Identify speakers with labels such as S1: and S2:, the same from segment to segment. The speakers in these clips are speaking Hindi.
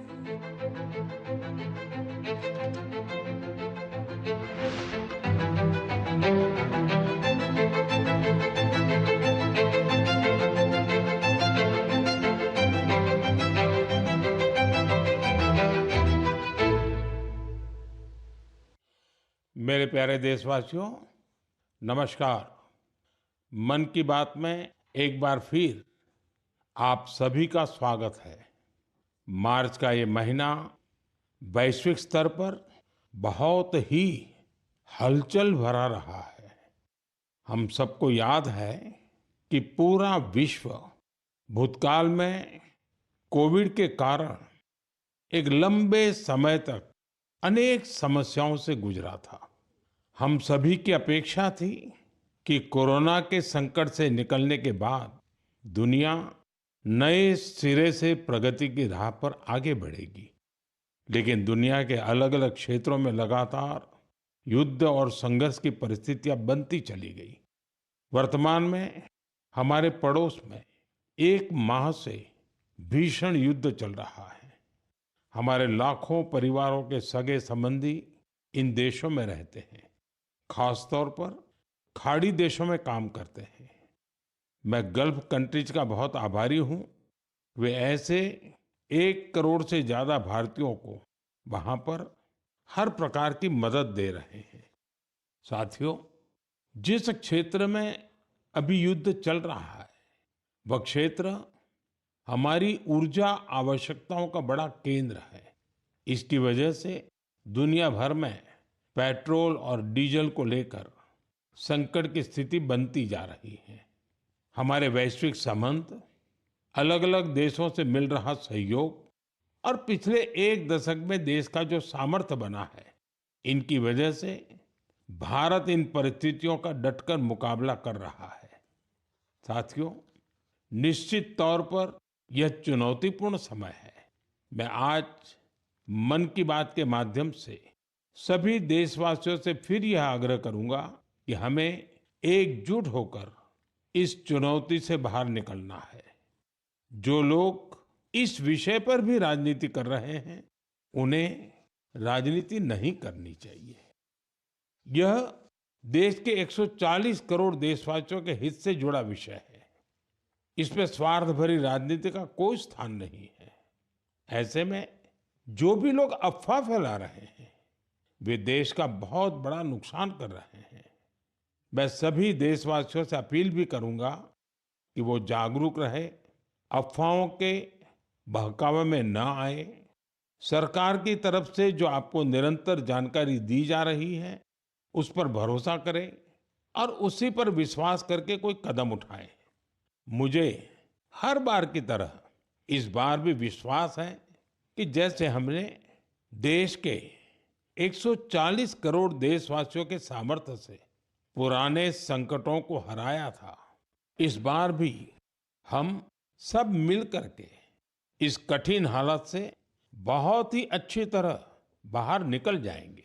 S1: मेरे प्यारे देशवासियों, नमस्कार। मन की बात में एक बार फिर आप सभी का स्वागत है। मार्च का ये महीना वैश्विक स्तर पर बहुत ही हलचल भरा रहा है। हम सबको याद है कि पूरा विश्व भूतकाल में कोविड के कारण एक लंबे समय तक अनेक समस्याओं से गुजरा था। हम सभी की अपेक्षा थी कि कोरोना के संकट से निकलने के बाद दुनिया नए सिरे से प्रगति की राह पर आगे बढ़ेगी। लेकिन दुनिया के अलग-अलग क्षेत्रों में लगातार युद्ध और संघर्ष की परिस्थितियां बनती चली गई। वर्तमान में हमारे पड़ोस में एक माह से भीषण युद्ध चल रहा है। हमारे लाखों परिवारों के सगे संबंधी इन देशों में रहते हैं। खासतौर पर खाड़ी देशों में काम करते हैं। मैं गल्फ कंट्रीज का बहुत आभारी हूं। वे ऐसे 1 करोड़ से ज्यादा भारतीयों को वहां पर हर प्रकार की मदद दे रहे हैं। साथियों, जिस क्षेत्र में अभी युद्ध चल रहा है, वह क्षेत्र हमारी ऊर्जा आवश्यकताओं का बड़ा केंद्र है। इसकी वजह से दुनिया भर में पेट्रोल और डीजल को लेकर संकट की स्थिति बनती जा रही है। हमारे वैश्विक संबंध, अलग-अलग देशों से मिल रहा सहयोग और पिछले 1 दशक में देश का जो सामर्थ्य बना है, इनकी वजह से भारत इन परिस्थितियों का डटकर मुकाबला कर रहा है। साथियों, निश्चित तौर पर यह चुनौतीपूर्ण समय है। मैं आज मन की बात के माध्यम से सभी देशवासियों से फिर यह आग्रह करूंगा कि हमें एकजुट होकर इस चुनौती से बाहर निकलना है। जो लोग इस विषय पर भी राजनीति कर रहे हैं, उन्हें राजनीति नहीं करनी चाहिए। यह देश के 140 करोड़ देशवासियों के हित से जुड़ा विषय है। इसमें स्वार्थ भरी राजनीति का कोई स्थान नहीं है। ऐसे में जो भी लोग अफवाह फैला रहे हैं, वे देश का बहुत बड़ा नुकसान कर रहे हैं। मैं सभी देशवासियों से अपील भी करूंगा कि वो जागरूक रहे, अफवाहों के बहकावे में न आए। सरकार की तरफ से जो आपको निरंतर जानकारी दी जा रही है, उस पर भरोसा करें और उसी पर विश्वास करके कोई कदम उठाएं। मुझे हर बार की तरह इस बार भी विश्वास है कि जैसे हमने देश के 140 करोड़ देशवासियों के सामर्थ्य से पुराने संकटों को हराया था, इस बार भी हम सब मिल करके इस कठिन हालत से बहुत ही अच्छी तरह बाहर निकल जाएंगे।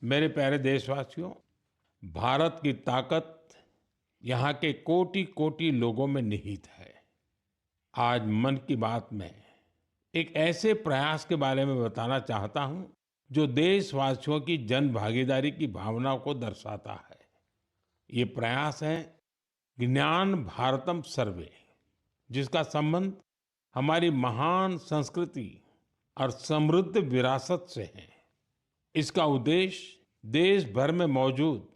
S1: मेरे प्यारे देशवासियों, भारत की ताकत यहाँ के कोटि-कोटि लोगों में निहित है। आज मन की बात में एक ऐसे प्रयास के बारे में बताना चाहता हूँ, जो देशवासियों की जन भागीदारी की भावना को दर्शाता है। ये प्रयास है ज्ञान भारतम सर्वे, जिसका संबंध हमारी महान संस्कृति और समृद्ध विरासत से है। इसका उद्देश्य देश भर में मौजूद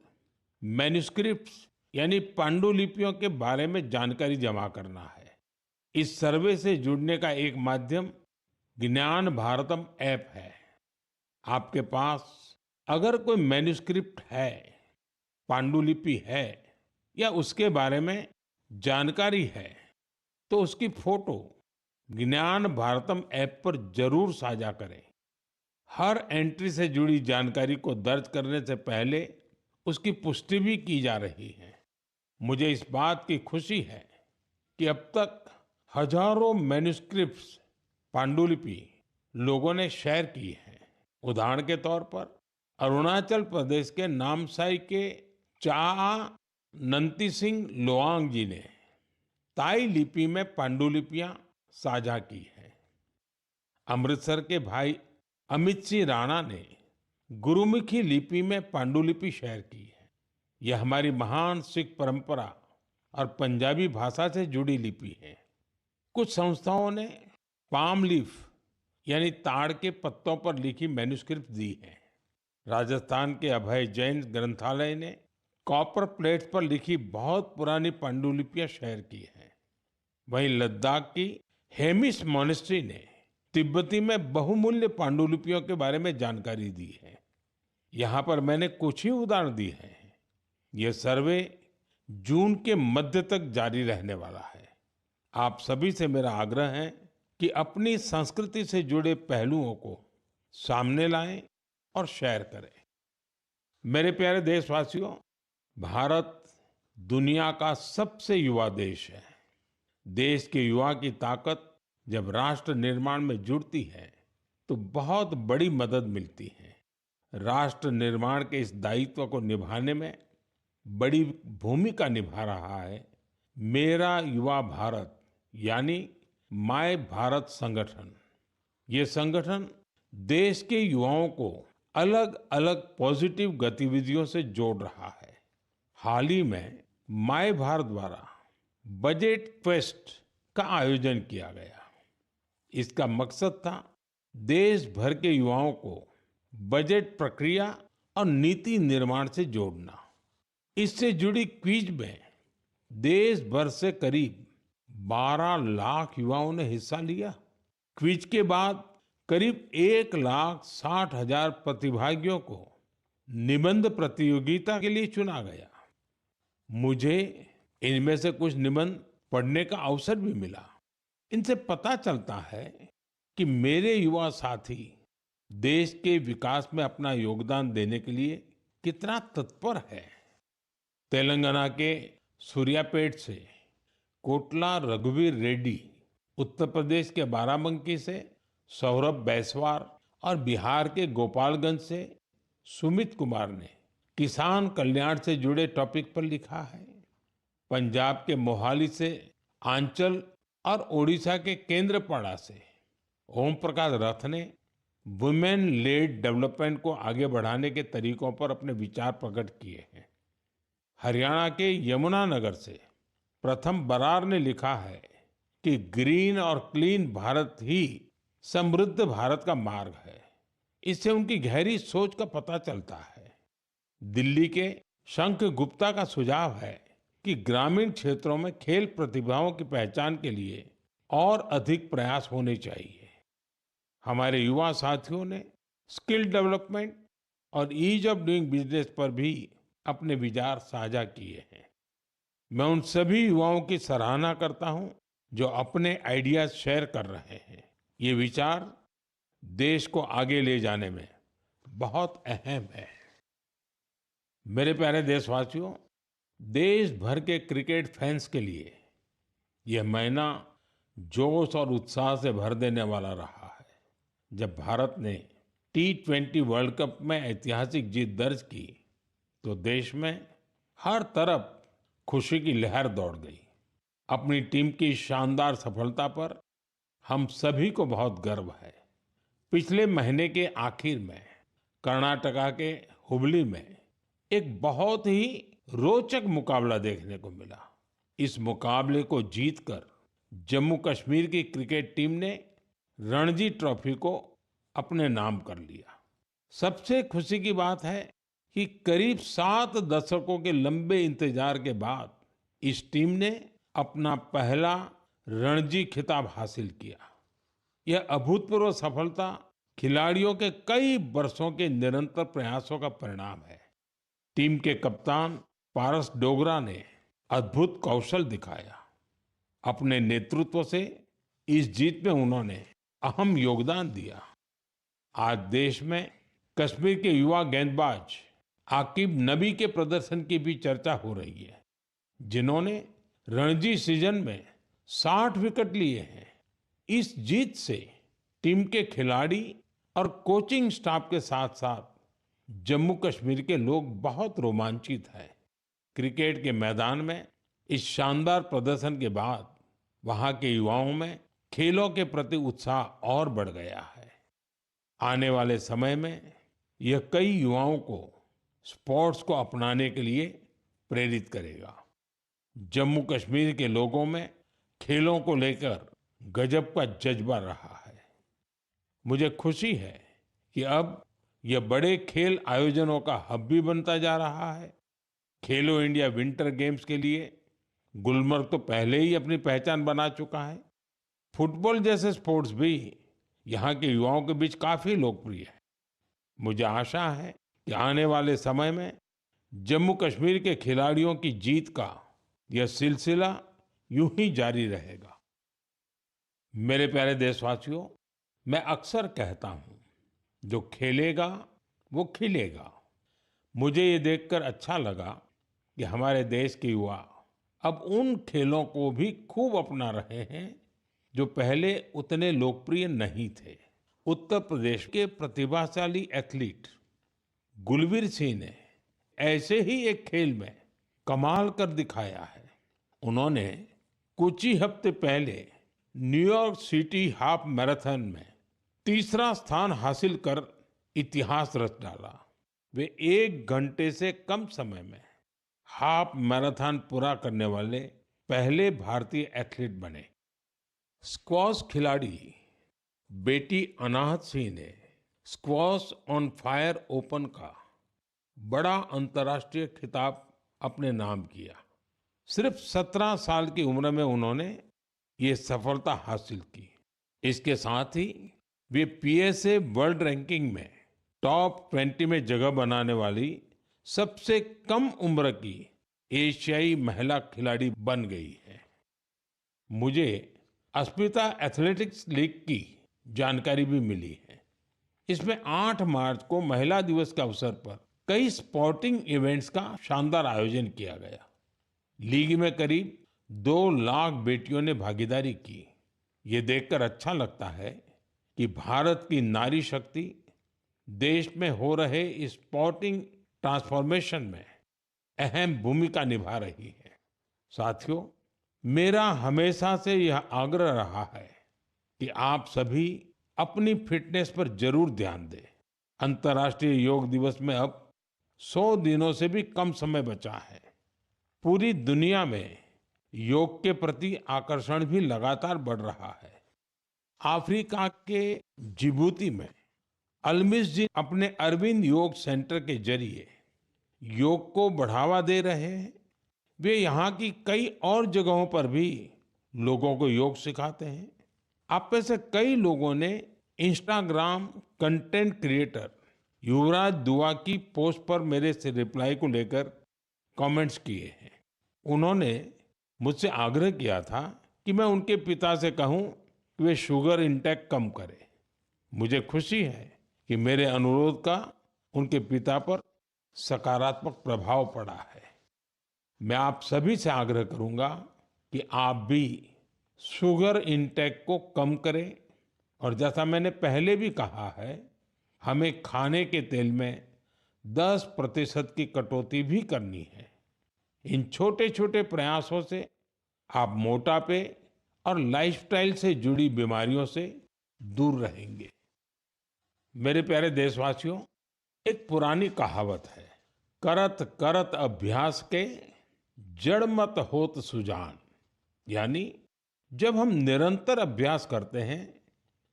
S1: मैन्युस्क्रिप्ट्स यानी पांडुलिपियों के बारे में जानकारी जमा करना है। इस सर्वे से जुड़ने का एक माध्यम ज्ञान भारतम ऐप है। आपके पास अगर कोई मैन्युस्क्रिप्ट है, पांडुलिपि है या उसके बारे में जानकारी है, तो उसकी फोटो ज्ञान भारतम ऐप पर जरूर साझा करें। हर एंट्री से जुड़ी जानकारी को दर्ज करने से पहले उसकी पुष्टि भी की जा रही है। मुझे इस बात की खुशी है कि अब तक हजारों मैन्युस्क्रिप्ट्स, पांडुलिपि लोगों ने शेयर की है। उदाहरण के तौर पर अरुणाचल प्रदेश के नामसाई के चा नंती सिंह लोआंग जी ने ताई लिपि में पांडुलिपियां साझा की है। अमृतसर के भाई अमित सिंह राणा ने गुरुमुखी लिपि में पांडुलिपि शेयर की है। यह हमारी महान सिख परंपरा और पंजाबी भाषा से जुड़ी लिपि है। कुछ संस्थाओं ने पाम लीफ यानी ताड़ के पत्तों पर लिखी मैन्युस्क्रिप्ट दी है। राजस्थान के अभय जैन ग्रंथालय ने कॉपर प्लेट्स पर लिखी बहुत पुरानी पांडुलिपियां शेयर की हैं। वहीं लद्दाख की हेमिस मॉनेस्ट्री ने तिब्बती में बहुमूल्य पांडुलिपियों के बारे में जानकारी दी है। यहाँ पर मैंने कुछ ही उदाहरण दिए हैं। यह सर्वे जून के मध्य तक जारी रहने वाला है। आप सभी से मेरा आग्रह है कि अपनी संस्कृति से जुड़े पहलुओं को सामने लाएं और शेयर करें। मेरे प्यारे देशवासियों, भारत दुनिया का सबसे युवा देश है। देश के युवा की ताकत जब राष्ट्र निर्माण में जुड़ती है तो बहुत बड़ी मदद मिलती है। राष्ट्र निर्माण के इस दायित्व को निभाने में बड़ी भूमिका निभा रहा है मेरा युवा भारत यानी माय भारत संगठन। ये संगठन देश के युवाओं को अलग अलग पॉजिटिव गतिविधियों से जोड़ रहा है। हाल ही में माय भारत द्वारा बजट क्वेस्ट का आयोजन किया गया। इसका मकसद था देश भर के युवाओं को बजट प्रक्रिया और नीति निर्माण से जोड़ना। इससे जुड़ी क्विज में देश भर से करीब 12 लाख युवाओं ने हिस्सा लिया। क्विज के बाद करीब 1,60,000 प्रतिभागियों को निबंध प्रतियोगिता के लिए चुना गया। मुझे इनमें से कुछ निबंध पढ़ने का अवसर भी मिला। इनसे पता चलता है कि मेरे युवा साथी देश के विकास में अपना योगदान देने के लिए कितना तत्पर है। तेलंगाना के सूर्यापेट से कोटला रघुवीर रेड्डी, उत्तर प्रदेश के बाराबंकी से सौरभ बैसवार और बिहार के गोपालगंज से सुमित कुमार ने किसान कल्याण से जुड़े टॉपिक पर लिखा है। पंजाब के मोहाली से आंचल और ओडिशा के केंद्रपाड़ा से ओम प्रकाश रथ ने वुमेन लेड डेवलपमेंट को आगे बढ़ाने के तरीकों पर अपने विचार प्रकट किए हैं। हरियाणा के यमुनानगर से प्रथम बरार ने लिखा है कि ग्रीन और क्लीन भारत ही समृद्ध भारत का मार्ग है। इससे उनकी गहरी सोच का पता चलता है। दिल्ली के शंख गुप्ता का सुझाव है कि ग्रामीण क्षेत्रों में खेल प्रतिभाओं की पहचान के लिए और अधिक प्रयास होने चाहिए। हमारे युवा साथियों ने स्किल डेवलपमेंट और ईज ऑफ डूइंग बिजनेस पर भी अपने विचार साझा किए हैं। मैं उन सभी युवाओं की सराहना करता हूं जो अपने आइडियाज शेयर कर रहे हैं। ये विचार देश को आगे ले जाने में बहुत अहम है। मेरे प्यारे देशवासियों, देश भर के क्रिकेट फैंस के लिए यह महीना जोश और उत्साह से भर देने वाला रहा है। जब भारत ने T20 वर्ल्ड कप में ऐतिहासिक जीत दर्ज की तो देश में हर तरफ खुशी की लहर दौड़ गई। अपनी टीम की शानदार सफलता पर हम सभी को बहुत गर्व है। पिछले महीने के आखिर में कर्नाटका के हुबली में एक बहुत ही रोचक मुकाबला देखने को मिला। इस मुकाबले को जीतकर जम्मू कश्मीर की क्रिकेट टीम ने रणजी ट्रॉफी को अपने नाम कर लिया। सबसे खुशी की बात है कि करीब 7 दशकों के लंबे इंतजार के बाद इस टीम ने अपना पहला रणजी खिताब हासिल किया। यह अभूतपूर्व सफलता खिलाड़ियों के कई वर्षों के निरंतर प्रयासों का परिणाम है। टीम के कप्तान पारस डोगरा ने अद्भुत कौशल दिखाया। अपने नेतृत्व से इस जीत में उन्होंने अहम योगदान दिया। आज देश में कश्मीर के युवा गेंदबाज आकिब नबी के प्रदर्शन की भी चर्चा हो रही है, जिन्होंने रणजी सीजन में 60 विकेट लिए हैं। इस जीत से टीम के खिलाड़ी और कोचिंग स्टाफ के साथ साथ जम्मू कश्मीर के लोग बहुत रोमांचित हैं। क्रिकेट के मैदान में इस शानदार प्रदर्शन के बाद वहां के युवाओं में खेलों के प्रति उत्साह और बढ़ गया है। आने वाले समय में यह कई युवाओं को स्पोर्ट्स को अपनाने के लिए प्रेरित करेगा। जम्मू कश्मीर के लोगों में खेलों को लेकर गजब का जज्बा रहा है। मुझे खुशी है कि अब यह बड़े खेल आयोजनों का हब भी बनता जा रहा है। खेलो इंडिया विंटर गेम्स के लिए गुलमर्ग तो पहले ही अपनी पहचान बना चुका है। फुटबॉल जैसे स्पोर्ट्स भी यहाँ के युवाओं के बीच काफी लोकप्रिय है। मुझे आशा है कि आने वाले समय में जम्मू कश्मीर के खिलाड़ियों की जीत का यह सिलसिला यूं ही जारी रहेगा। मेरे प्यारे देशवासियों, मैं अक्सर कहता हूं, जो खेलेगा वो खिलेगा। मुझे ये देखकर अच्छा लगा कि हमारे देश के युवा अब उन खेलों को भी खूब अपना रहे हैं जो पहले उतने लोकप्रिय नहीं थे। उत्तर प्रदेश के प्रतिभाशाली एथलीट गुलवीर सिंह ने ऐसे ही एक खेल में कमाल कर दिखाया है। उन्होंने कुछ ही हफ्ते पहले न्यूयॉर्क सिटी हाफ मैराथन में तीसरा स्थान हासिल कर इतिहास रच डाला। वे 1 घंटे से कम समय में हाफ मैराथन पूरा करने वाले पहले भारतीय एथलीट बने। स्क्वॉश खिलाड़ी बेटी अनाहत सिंह ने स्क्वॉश ऑन फायर ओपन का बड़ा अंतर्राष्ट्रीय खिताब अपने नाम किया। सिर्फ 17 साल की उम्र में उन्होंने ये सफलता हासिल की। इसके साथ ही वे पीएसए वर्ल्ड रैंकिंग में टॉप 20 में जगह बनाने वाली सबसे कम उम्र की एशियाई महिला खिलाड़ी बन गई है। मुझे अस्मिता एथलेटिक्स लीग की जानकारी भी मिली है। इसमें 8 मार्च को महिला दिवस के अवसर पर कई स्पोर्टिंग इवेंट्स का शानदार आयोजन किया गया। लीग में करीब 2 लाख बेटियों ने भागीदारी की। ये देखकर अच्छा लगता है कि भारत की नारी शक्ति देश में हो रहे इस स्पोर्टिंग ट्रांसफॉर्मेशन में अहम भूमिका निभा रही है। साथियों, मेरा हमेशा से यह आग्रह रहा है कि आप सभी अपनी फिटनेस पर जरूर ध्यान दें। अंतर्राष्ट्रीय योग दिवस में अब 100 दिनों से भी कम समय बचा है। पूरी दुनिया में योग के प्रति आकर्षण भी लगातार बढ़ रहा है। अफ्रीका के जिबूती में अलमिस जी अपने अरविंद योग सेंटर के जरिए योग को बढ़ावा दे रहे हैं। वे यहाँ की कई और जगहों पर भी लोगों को योग सिखाते हैं। आप में से कई लोगों ने इंस्टाग्राम कंटेंट क्रिएटर युवराज दुआ की पोस्ट पर मेरे से रिप्लाई को लेकर कमेंट्स किए हैं। उन्होंने मुझसे आग्रह किया था कि मैं उनके पिता से कहूं कि वे शुगर इंटेक कम करें। मुझे खुशी है कि मेरे अनुरोध का उनके पिता पर सकारात्मक प्रभाव पड़ा है। मैं आप सभी से आग्रह करूंगा कि आप भी शुगर इंटेक को कम करें और जैसा मैंने पहले भी कहा है, हमें खाने के तेल में 10% की कटौती भी करनी है। इन छोटे छोटे प्रयासों से आप मोटापे और लाइफस्टाइल से जुड़ी बीमारियों से दूर रहेंगे। मेरे प्यारे देशवासियों, एक पुरानी कहावत है, करत करत अभ्यास के जड़ मत होत सुजान। यानी जब हम निरंतर अभ्यास करते हैं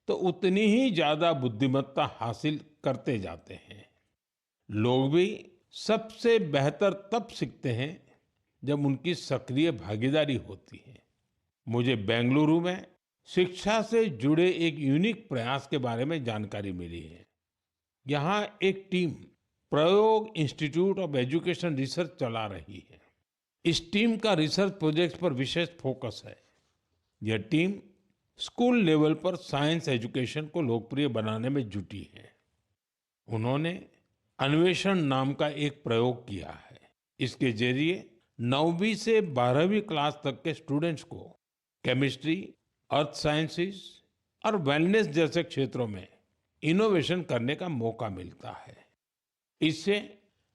S1: तो उतनी ही ज्यादा बुद्धिमत्ता हासिल करते जाते हैं। लोग भी सबसे बेहतर तब सीखते हैं जब उनकी सक्रिय भागीदारी होती है। मुझे बेंगलुरु में शिक्षा से जुड़े एक यूनिक प्रयास के बारे में जानकारी मिली है। यहाँ एक टीम प्रयोग इंस्टीट्यूट ऑफ एजुकेशन रिसर्च चला रही है। इस टीम का रिसर्च प्रोजेक्ट पर विशेष फोकस है। यह टीम स्कूल लेवल पर साइंस एजुकेशन को लोकप्रिय बनाने में जुटी है। उन्होंने अन्वेषण नाम का एक प्रयोग किया है। इसके जरिए 9वीं से 12वीं क्लास तक के स्टूडेंट्स को केमिस्ट्री, अर्थ साइंसेस और वेलनेस जैसे क्षेत्रों में इनोवेशन करने का मौका मिलता है। इससे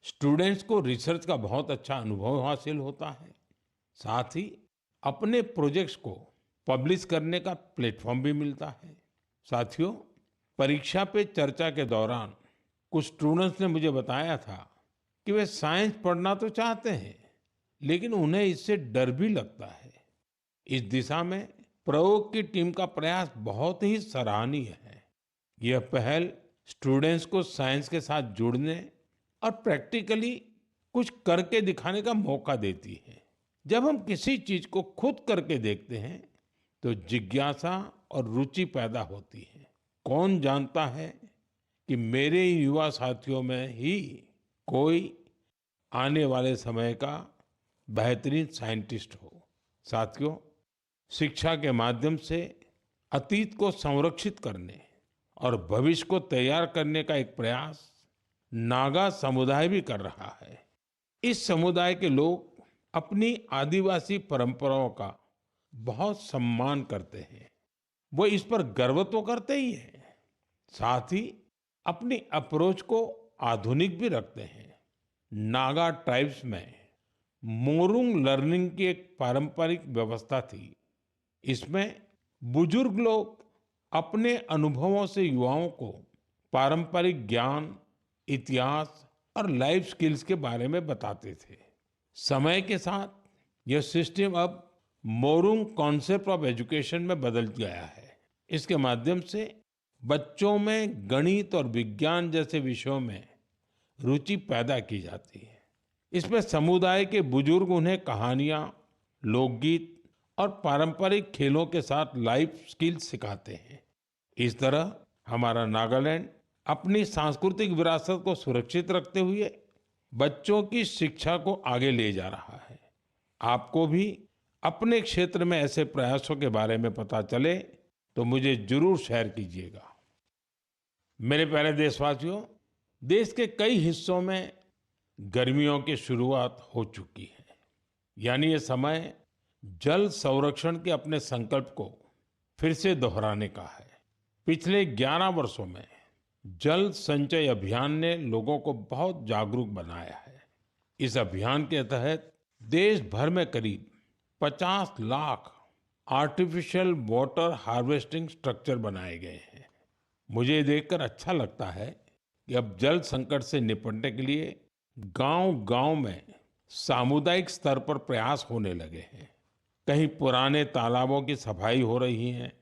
S1: स्टूडेंट्स को रिसर्च का बहुत अच्छा अनुभव हासिल होता है। साथ ही अपने प्रोजेक्ट्स को पब्लिश करने का प्लेटफॉर्म भी मिलता है। साथियों, परीक्षा पे चर्चा के दौरान कुछ स्टूडेंट्स ने मुझे बताया था कि वे साइंस पढ़ना तो चाहते हैं, लेकिन उन्हें इससे डर भी लगता है। इस दिशा में प्रयोग की टीम का प्रयास बहुत ही सराहनीय है। यह पहल स्टूडेंट्स को साइंस के साथ जुड़ने और प्रैक्टिकली कुछ करके दिखाने का मौका देती है। जब हम किसी चीज को खुद करके देखते हैं तो जिज्ञासा और रुचि पैदा होती है। कौन जानता है कि मेरे युवा साथियों में ही कोई आने वाले समय का बेहतरीन साइंटिस्ट हो। साथियों, शिक्षा के माध्यम से अतीत को संरक्षित करने और भविष्य को तैयार करने का एक प्रयास नागा समुदाय भी कर रहा है। इस समुदाय के लोग अपनी आदिवासी परंपराओं का बहुत सम्मान करते हैं। वो इस पर गर्व तो करते ही हैं, साथ ही अपनी अप्रोच को आधुनिक भी रखते हैं। नागा ट्राइब्स में मोरुंग लर्निंग की एक पारंपरिक व्यवस्था थी। इसमें बुजुर्ग लोग अपने अनुभवों से युवाओं को पारंपरिक ज्ञान, इतिहास और लाइफ स्किल्स के बारे में बताते थे। समय के साथ यह सिस्टम अब मोरुंग कॉन्सेप्ट ऑफ एजुकेशन में बदल गया है। इसके माध्यम से बच्चों में गणित और विज्ञान जैसे विषयों में रुचि पैदा की जाती है। इसमें समुदाय के बुजुर्ग उन्हें कहानियां, लोकगीत और पारंपरिक खेलों के साथ लाइफ स्किल्स सिखाते हैं। इस तरह हमारा नागालैंड अपनी सांस्कृतिक विरासत को सुरक्षित रखते हुए बच्चों की शिक्षा को आगे ले जा रहा है। आपको भी अपने क्षेत्र में ऐसे प्रयासों के बारे में पता चले तो मुझे जरूर शेयर कीजिएगा। मेरे प्यारे देशवासियों, देश के कई हिस्सों में गर्मियों की शुरुआत हो चुकी है। यानी ये समय जल संरक्षण के अपने संकल्प को फिर से दोहराने का है। पिछले 11 वर्षों में जल संचय अभियान ने लोगों को बहुत जागरूक बनाया है। इस अभियान के तहत देश भर में करीब 50 lakh artificial water harvesting structure बनाए गए हैं। मुझे ये देखकर अच्छा लगता है कि अब जल संकट से निपटने के लिए गांव-गांव में सामुदायिक स्तर पर प्रयास होने लगे हैं। कहीं पुराने तालाबों की सफाई हो रही है,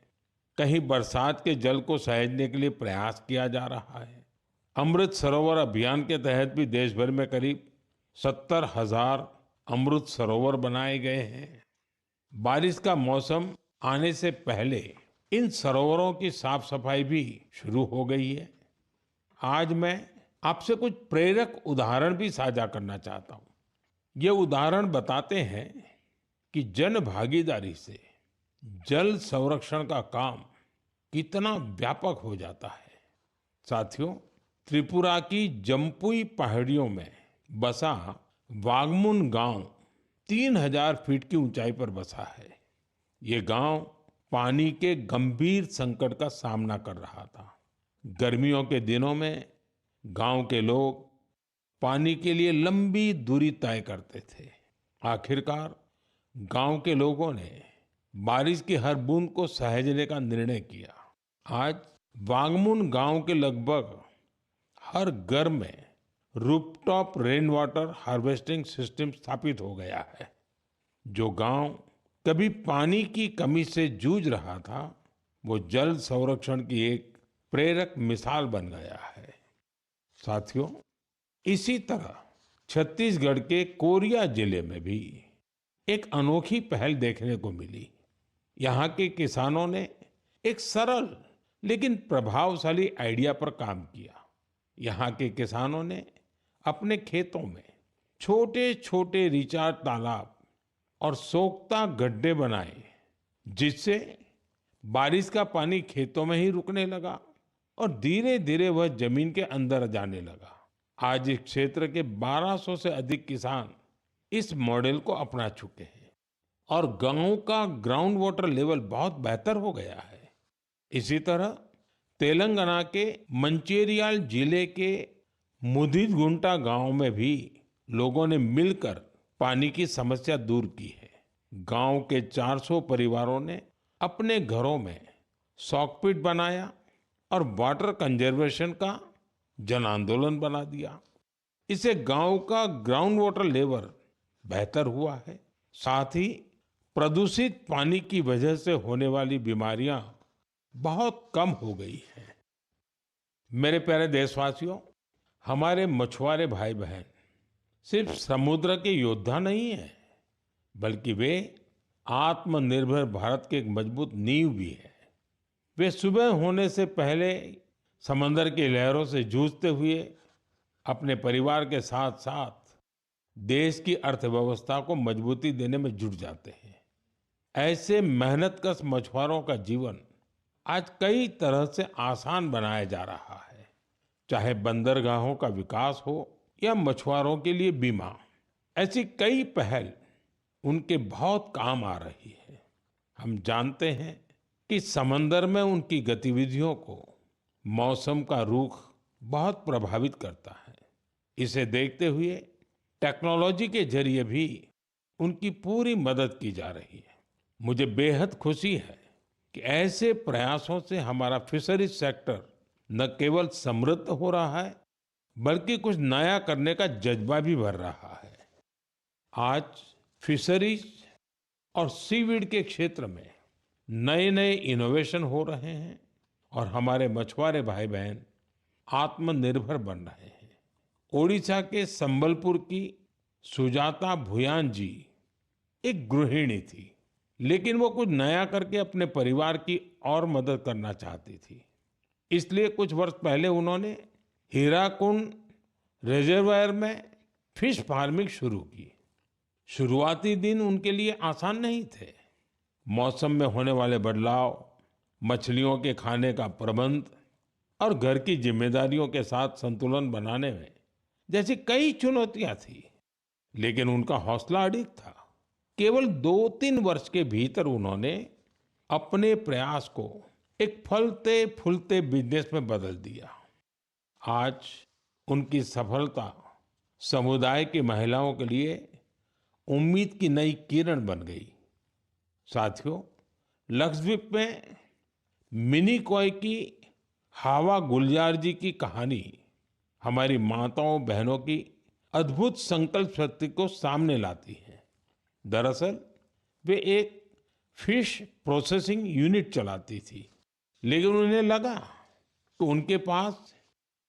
S1: कहीं बरसात के जल को सहेजने के लिए प्रयास किया जा रहा है। अमृत सरोवर अभियान के तहत भी देश भर में करीब 70,000 अमृत सरोवर बनाए गए हैं। बारिश का मौसम आने से पहले इन सरोवरों की साफ सफाई भी शुरू हो गई है। आज मैं आपसे कुछ प्रेरक उदाहरण भी साझा करना चाहता हूँ। ये उदाहरण बताते हैं कि जन भागीदारी से जल संरक्षण का काम कितना व्यापक हो जाता है। साथियों, त्रिपुरा की जम्पुई पहाड़ियों में बसा वागमुन गांव 3000 फीट की ऊंचाई पर बसा है। ये गांव पानी के गंभीर संकट का सामना कर रहा था। गर्मियों के दिनों में गांव के लोग पानी के लिए लंबी दूरी तय करते थे। आखिरकार गांव के लोगों ने बारिश की हर बूंद को सहेजने का निर्णय किया। आज वांगमुन गांव के लगभग हर घर में rooftop rain water harvesting system स्थापित हो गया है। जो गांव कभी पानी की कमी से जूझ रहा था, वो जल संरक्षण की एक प्रेरक मिसाल बन गया है। साथियों, इसी तरह छत्तीसगढ़ के कोरिया जिले में भी एक अनोखी पहल देखने को मिली। यहाँ के किसानों ने एक सरल लेकिन प्रभावशाली आइडिया पर काम किया। यहाँ के किसानों ने अपने खेतों में छोटे छोटे रिचार्ज तालाब और सोख्ता गड्ढे बनाए, जिससे बारिश का पानी खेतों में ही रुकने लगा और धीरे धीरे वह जमीन के अंदर जाने लगा। आज इस क्षेत्र के 1200 से अधिक किसान इस मॉडल को अपना चुके हैं और गांव का ग्राउंड वाटर लेवल बहुत बेहतर हो गया है। इसी तरह तेलंगाना के मंचेरियाल जिले के मुदिगुंटा गांव में भी लोगों ने मिलकर पानी की समस्या दूर की है। गांव के 400 परिवारों ने अपने घरों में सॉकपिट बनाया और वाटर कंजर्वेशन का जन आंदोलन बना दिया। इससे गांव का ग्राउंड वाटर लेवल बेहतर हुआ है। साथ ही प्रदूषित पानी की वजह से होने वाली बीमारियां बहुत कम हो गई हैं। मेरे प्यारे देशवासियों, हमारे मछुआरे भाई बहन सिर्फ समुद्र के योद्धा नहीं हैं, बल्कि वे आत्मनिर्भर भारत के एक मजबूत नींव भी है। वे सुबह होने से पहले समंदर की लहरों से जूझते हुए अपने परिवार के साथ साथ देश की अर्थव्यवस्था को मजबूती देने में जुट जाते हैं। ऐसे मेहनतकश मछुआरों का जीवन आज कई तरह से आसान बनाया जा रहा है। चाहे बंदरगाहों का विकास हो या मछुआरों के लिए बीमा, ऐसी कई पहल उनके बहुत काम आ रही है। हम जानते हैं कि समंदर में उनकी गतिविधियों को मौसम का रुख बहुत प्रभावित करता है। इसे देखते हुए टेक्नोलॉजी के जरिए भी उनकी पूरी मदद की जा रही है। मुझे बेहद खुशी है कि ऐसे प्रयासों से हमारा फिशरीज सेक्टर न केवल समृद्ध हो रहा है, बल्कि कुछ नया करने का जज्बा भी भर रहा है। आज फिशरीज और सीवीड के क्षेत्र में नए नए इनोवेशन हो रहे हैं और हमारे मछुआरे भाई बहन आत्मनिर्भर बन रहे हैं। ओडिशा के संबलपुर की सुजाता भुयान जी एक गृहिणी थी, लेकिन वो कुछ नया करके अपने परिवार की और मदद करना चाहती थी। इसलिए कुछ वर्ष पहले उन्होंने हीराकुंड रिजर्वायर में फिश फार्मिंग शुरू की। शुरुआती दिन उनके लिए आसान नहीं थे। मौसम में होने वाले बदलाव, मछलियों के खाने का प्रबंध और घर की जिम्मेदारियों के साथ संतुलन बनाने में जैसी कई चुनौतियां थी, लेकिन उनका हौसला अडिग था। केवल 2-3 वर्ष के भीतर उन्होंने अपने प्रयास को एक फलते फूलते बिजनेस में बदल दिया। आज उनकी सफलता समुदाय की महिलाओं के लिए उम्मीद की नई किरण बन गई। साथियों, लक्षद्वीप में मिनिकॉय की हावा गुलजार जी की कहानी हमारी माताओं बहनों की अद्भुत संकल्प शक्ति को सामने लाती है। दरअसल वे एक फिश प्रोसेसिंग यूनिट चलाती थी, लेकिन उन्हें लगा कि उनके पास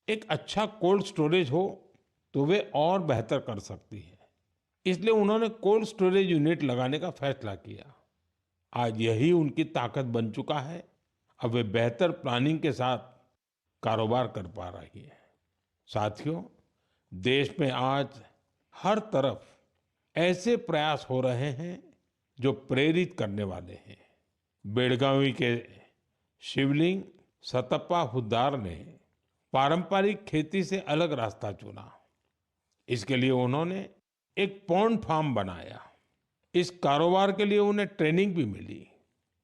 S1: एक अच्छा कोल्ड स्टोरेज हो तो वे और बेहतर कर सकती है। इसलिए उन्होंने कोल्ड स्टोरेज यूनिट लगाने का फैसला किया। आज यही उनकी ताकत बन चुका है। अब वे बेहतर प्लानिंग के साथ कारोबार कर पा रही है। साथियों, देश में आज हर तरफ ऐसे प्रयास हो रहे हैं जो प्रेरित करने वाले हैं। बेलगावी के शिवलिंग सतप्पा हुद्दार ने पारंपरिक खेती से अलग रास्ता चुना। इसके लिए उन्होंने एक पॉन्ड फार्म बनाया। इस कारोबार के लिए उन्हें ट्रेनिंग भी मिली।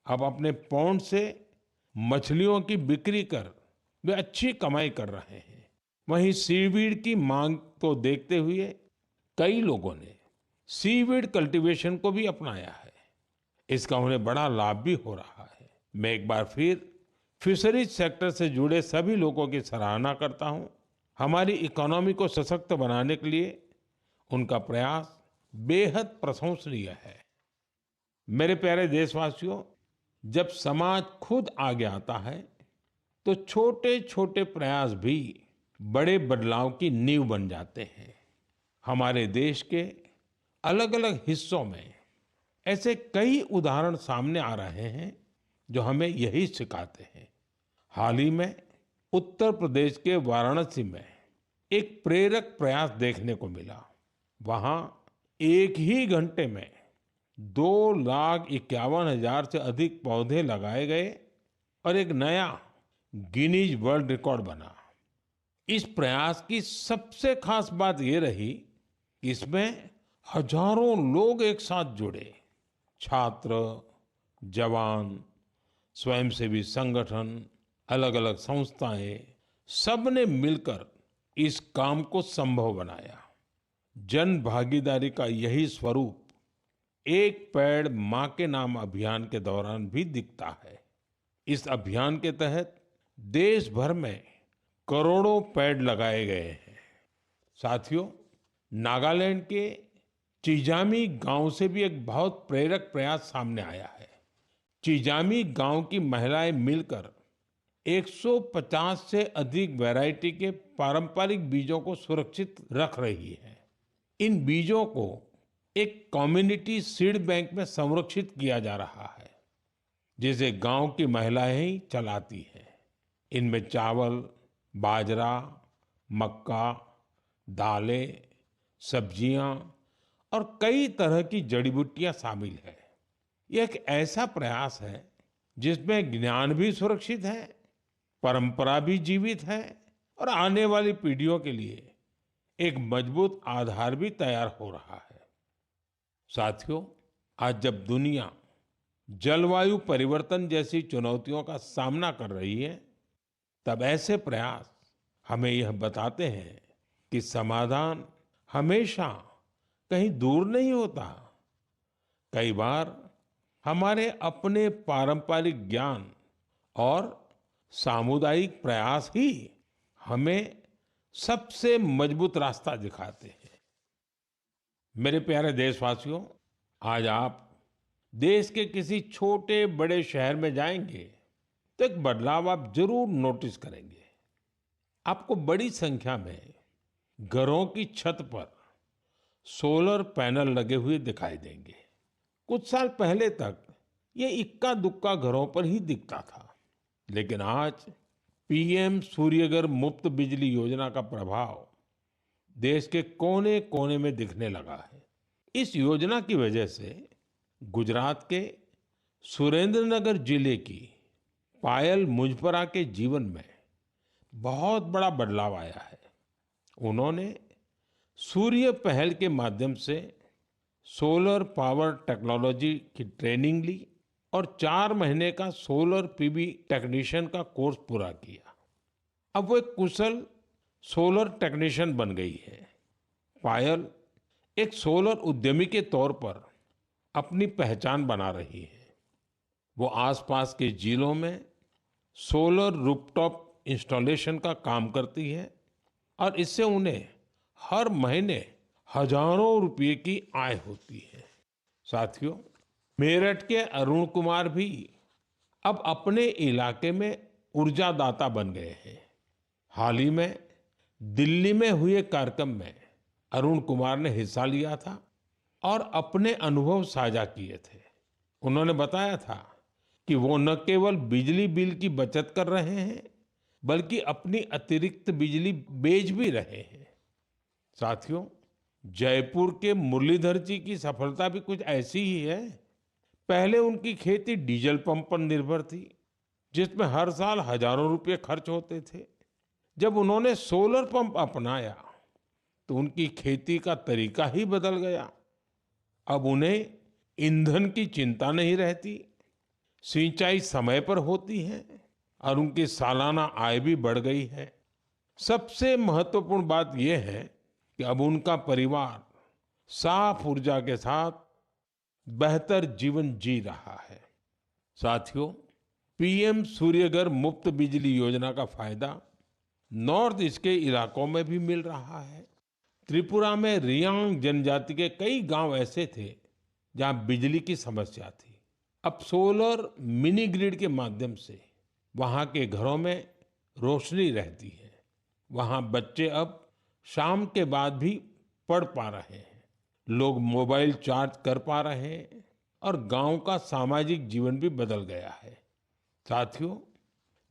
S1: अब अपने पॉन्ड से मछलियों की बिक्री कर वे अच्छी कमाई कर रहे हैं। वहीं सीवीड की मांग को देखते हुए कई लोगों ने सीवीड कल्टीवेशन को भी अपनाया है। इसका उन्हें बड़ा लाभ भी हो रहा है। मैं एक बार फिर फिशरीज सेक्टर से जुड़े सभी लोगों की सराहना करता हूं। हमारी इकोनॉमी को सशक्त बनाने के लिए उनका प्रयास बेहद प्रशंसनीय है। मेरे प्यारे देशवासियों, जब समाज खुद आगे आता है तो छोटे छोटे प्रयास भी बड़े बदलाव की नींव बन जाते हैं। हमारे देश के अलग अलग हिस्सों में ऐसे कई उदाहरण सामने आ रहे हैं जो हमें यही सिखाते हैं। हाल ही में उत्तर प्रदेश के वाराणसी में एक प्रेरक प्रयास देखने को मिला। वहां एक ही घंटे में 2,51,000 से अधिक पौधे लगाए गए और एक नया गिनीज वर्ल्ड रिकॉर्ड बना। इस प्रयास की सबसे खास बात ये रही कि इसमें हजारों लोग एक साथ जुड़े। छात्र, जवान, स्वयंसेवी संगठन, अलग अलग संस्थाएं, सबने मिलकर इस काम को संभव बनाया। जन भागीदारी का यही स्वरूप एक पेड़ माँ के नाम अभियान के दौरान भी दिखता है। इस अभियान के तहत देश भर में करोड़ों पेड़ लगाए गए हैं। साथियों, नागालैंड के चिजामी गांव से भी एक बहुत प्रेरक प्रयास सामने आया है। चिजामी गांव की महिलाएं मिलकर 150 से अधिक वैरायटी के पारंपरिक बीजों को सुरक्षित रख रही है। इन बीजों को एक कम्युनिटी सीड बैंक में संरक्षित किया जा रहा है, जिसे गांव की महिलाएं ही चलाती हैं। इनमें चावल, बाजरा, मक्का, दालें, सब्जियां और कई तरह की जड़ी बूटियां शामिल है। यह एक ऐसा प्रयास है जिसमें ज्ञान भी सुरक्षित है, परंपरा भी जीवित है और आने वाली पीढ़ियों के लिए एक मजबूत आधार भी तैयार हो रहा है। साथियों, आज जब दुनिया जलवायु परिवर्तन जैसी चुनौतियों का सामना कर रही है, तब ऐसे प्रयास हमें यह बताते हैं कि समाधान हमेशा कहीं दूर नहीं होता। कई बार हमारे अपने पारंपरिक ज्ञान और सामुदायिक प्रयास ही हमें सबसे मजबूत रास्ता दिखाते हैं। मेरे प्यारे देशवासियों, आज आप देश के किसी छोटे बड़े शहर में जाएंगे तो एक बदलाव आप जरूर नोटिस करेंगे। आपको बड़ी संख्या में घरों की छत पर सोलर पैनल लगे हुए दिखाई देंगे। कुछ साल पहले तक ये इक्का दुक्का घरों पर ही दिखता था, लेकिन आज पीएम सूर्यघर मुफ्त बिजली योजना का प्रभाव देश के कोने कोने में दिखने लगा है। इस योजना की वजह से गुजरात के सुरेंद्रनगर जिले की पायल मुजपरा के जीवन में बहुत बड़ा बदलाव आया है। उन्होंने सूर्य पहल के माध्यम से सोलर पावर टेक्नोलॉजी की ट्रेनिंग ली और 4 महीने का सोलर पीवी टेक्नीशियन का कोर्स पूरा किया। अब वो एक कुशल सोलर टेक्नीशियन बन गई है। पायल एक सोलर उद्यमी के तौर पर अपनी पहचान बना रही है। वो आसपास के जिलों में सोलर रूफटॉप इंस्टॉलेशन का काम करती है और इससे उन्हें हर महीने हजारों रुपए की आय होती है। साथियों, मेरठ के अरुण कुमार भी अब अपने इलाके में ऊर्जा दाता बन गए हैं। हाल ही में दिल्ली में हुए कार्यक्रम में अरुण कुमार ने हिस्सा लिया था और अपने अनुभव साझा किए थे। उन्होंने बताया था कि वो न केवल बिजली बिल की बचत कर रहे हैं, बल्कि अपनी अतिरिक्त बिजली बेच भी रहे हैं। साथियों, जयपुर के मुरलीधर जी की सफलता भी कुछ ऐसी ही है। पहले उनकी खेती डीजल पंप पर निर्भर थी, जिसमें हर साल हजारों रुपए खर्च होते थे। जब उन्होंने सोलर पंप अपनाया तो उनकी खेती का तरीका ही बदल गया। अब उन्हें ईंधन की चिंता नहीं रहती, सिंचाई समय पर होती है और उनकी सालाना आय भी बढ़ गई है। सबसे महत्वपूर्ण बात यह है कि अब उनका परिवार साफ ऊर्जा के साथ बेहतर जीवन जी रहा है। साथियों, पीएम सूर्यघर मुफ्त बिजली योजना का फायदा नॉर्थ ईस्ट के इलाकों में भी मिल रहा है। त्रिपुरा में रियांग जनजाति के कई गांव ऐसे थे जहां बिजली की समस्या थी। अब सोलर मिनी ग्रिड के माध्यम से वहां के घरों में रोशनी रहती है। वहां बच्चे अब शाम के बाद भी पढ़ पा रहे हैं, लोग मोबाइल चार्ज कर पा रहे हैं और गांव का सामाजिक जीवन भी बदल गया है। साथियों,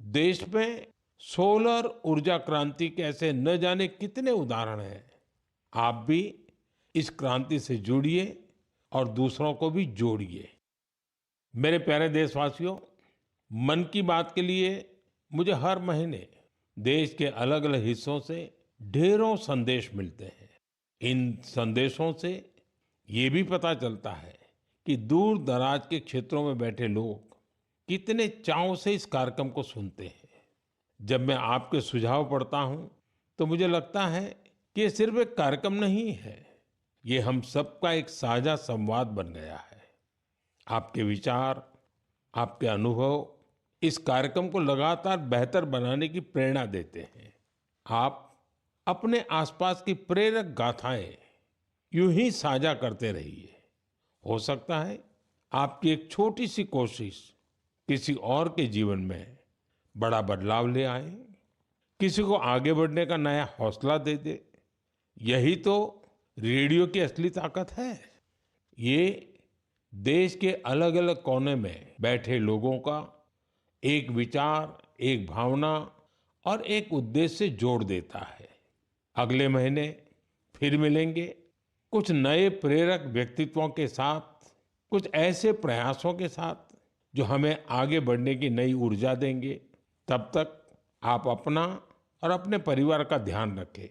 S1: देश में सोलर ऊर्जा क्रांति के ऐसे न जाने कितने उदाहरण हैं। आप भी इस क्रांति से जुड़िए और दूसरों को भी जोड़िए। मेरे प्यारे देशवासियों, मन की बात के लिए मुझे हर महीने देश के अलग अलग हिस्सों से ढेरों संदेश मिलते हैं। इन संदेशों से ये भी पता चलता है कि दूर दराज के क्षेत्रों में बैठे लोग कितने चाव से इस कार्यक्रम को सुनते हैं। जब मैं आपके सुझाव पढ़ता हूं तो मुझे लगता है कि ये सिर्फ एक कार्यक्रम नहीं है, ये हम सबका एक साझा संवाद बन गया है। आपके विचार, आपके अनुभव इस कार्यक्रम को लगातार बेहतर बनाने की प्रेरणा देते हैं। आप अपने आसपास की प्रेरक गाथाएं यूं ही साझा करते रहिए। हो सकता है आपकी एक छोटी सी कोशिश किसी और के जीवन में बड़ा बदलाव ले आए, किसी को आगे बढ़ने का नया हौसला दे दे। यही तो रेडियो की असली ताकत है। ये देश के अलग अलग कोने में बैठे लोगों का एक विचार, एक भावना और एक उद्देश्य से जोड़ देता है। अगले महीने फिर मिलेंगे कुछ नए प्रेरक व्यक्तित्वों के साथ, कुछ ऐसे प्रयासों के साथ जो हमें आगे बढ़ने की नई ऊर्जा देंगे। तब तक आप अपना और अपने परिवार का ध्यान रखें।